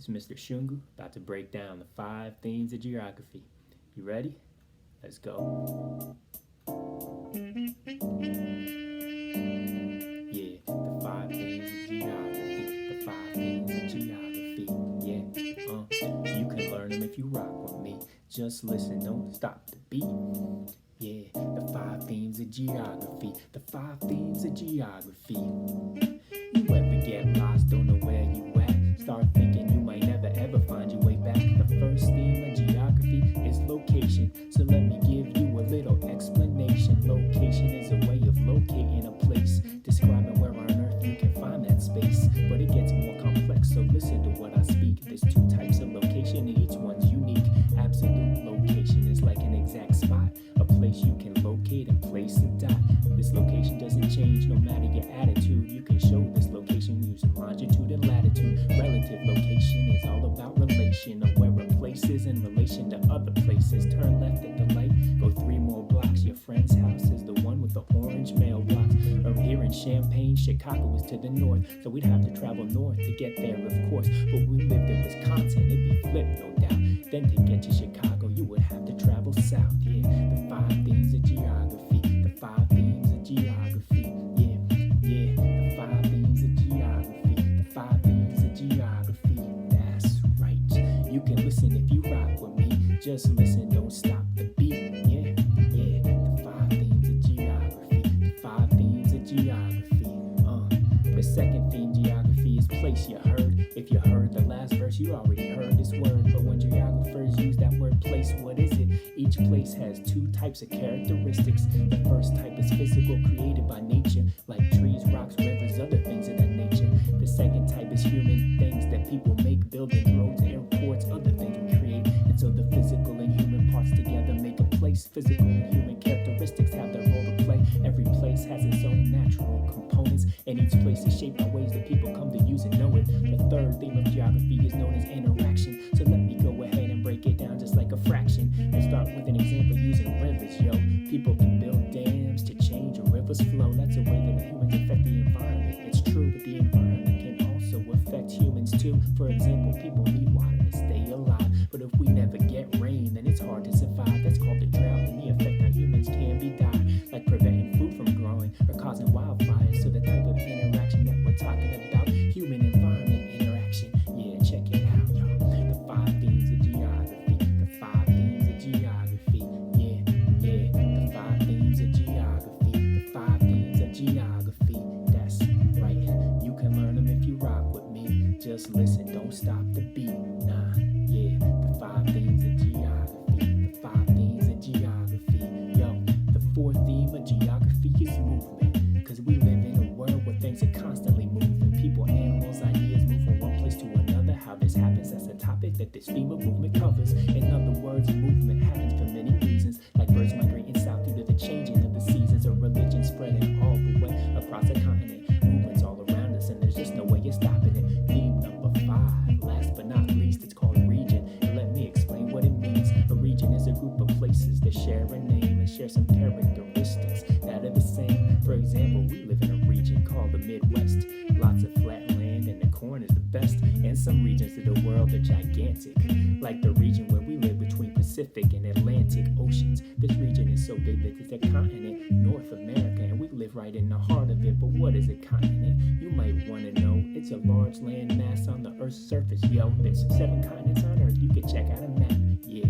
It's Mr. Shungu about to break down the 5 themes of geography. You ready? Let's go. Yeah, the 5 themes of geography. The 5 themes of geography. Yeah, you can learn them if you rock with me. Just listen, don't stop the beat. Yeah, the 5 themes of geography. The 5 themes of geography. You ever get lost, don't know where you at? Start thinking you might never ever find your way back. The first theme of geography is location. So let me give you a little explanation. Location is a way of locating a place, describing where on earth you can find that space. But it gets more complex, so listen to what I speak. There's 2 types of location and each one's unique. Absolute location is like an exact spot, a place you can locate and place a dot. This location doesn't change no matter your attitude. You can show this location using longitude and latitude. Relative location is all about relation of where a place is in relation to other places. Turn left at the light, go 3 more blocks. Your friend's house is the one with the orange mailbox. Or here in Champaign, Chicago is to the north, so we'd have to travel north to get there, of course. But we lived in Wisconsin, it'd be flipped, no doubt. Then to get to Chicago, you would have to travel south. Yeah, the 5 themes of geography. The 5 themes of geography. Yeah, the 5 themes of geography. The 5 themes of geography. That's right. You can listen if you rock with me. Just listen, don't stop the beat. Yeah, the 5 themes of geography. The 5 themes of geography. The second theme, geography, is place. You heard. If you heard the last verse, you already heard this word. But when geographers use that word place, what is it? Each place has 2 types of characteristics. The first type is physical, created by nature, like trees, rocks, rivers, other things of that nature. The second type is human, things that people make, buildings, roads, airports, other things we create. And so the physical and human parts together make a place. Physical and human characteristics have their role to play. Every place has its own natural components, and each place is shaped by ways that people come to use and know it. The third theme of geography is known as interaction. So let me go ahead and break it down just like a fraction, and start with an example using rivers. People can build dams to change a river's flow. That's a way that humans affect the environment. It's true, but the environment can also affect humans too. For example, people need water to stay alive, but if we never get rain, then it's hard to survive. That's called a drought, and the effect on humans can be dire, like preventing food from growing or causing wildfires. So the type of interaction that we're talking about, human-environment interaction. Yeah, check it out, y'all. The 5 themes of geography. The 5 themes of geography. Yeah, the 5 themes of geography. The 5 themes of geography. That's right. You can learn them if you rock with me. Just listen, don't stop the beat. Nah, yeah, the 5 themes of geography. The 5 themes of geography. The 4th theme of geography is movement. Cause we live in a world where things are constantly moving. People, animals, ideas move from one place to another. How this happens, that's a topic that this theme of movement covers. In other words, movement happens for many reasons, like birds migrating south due to the changing of the seasons, or religion spreading all the way across the continent. Movement's all around us, and there's just no way you're stopping it. Theme number 5, last but not least, it's called region. And let me explain what it means. A region is a group of places that share a name and share some characteristics that are the same. For example, we live in a region called the Midwest. Lots of flat land and the corn is the best. And some regions of the world are gigantic, like the region where we live between Pacific and Atlantic Oceans. This region is so big that it's a continent, North America, and we live right in the heart of it. But what is a continent? You might want to know. It's a large land mass on the Earth's surface. There's 7 continents on Earth. You can check out a map. Yeah.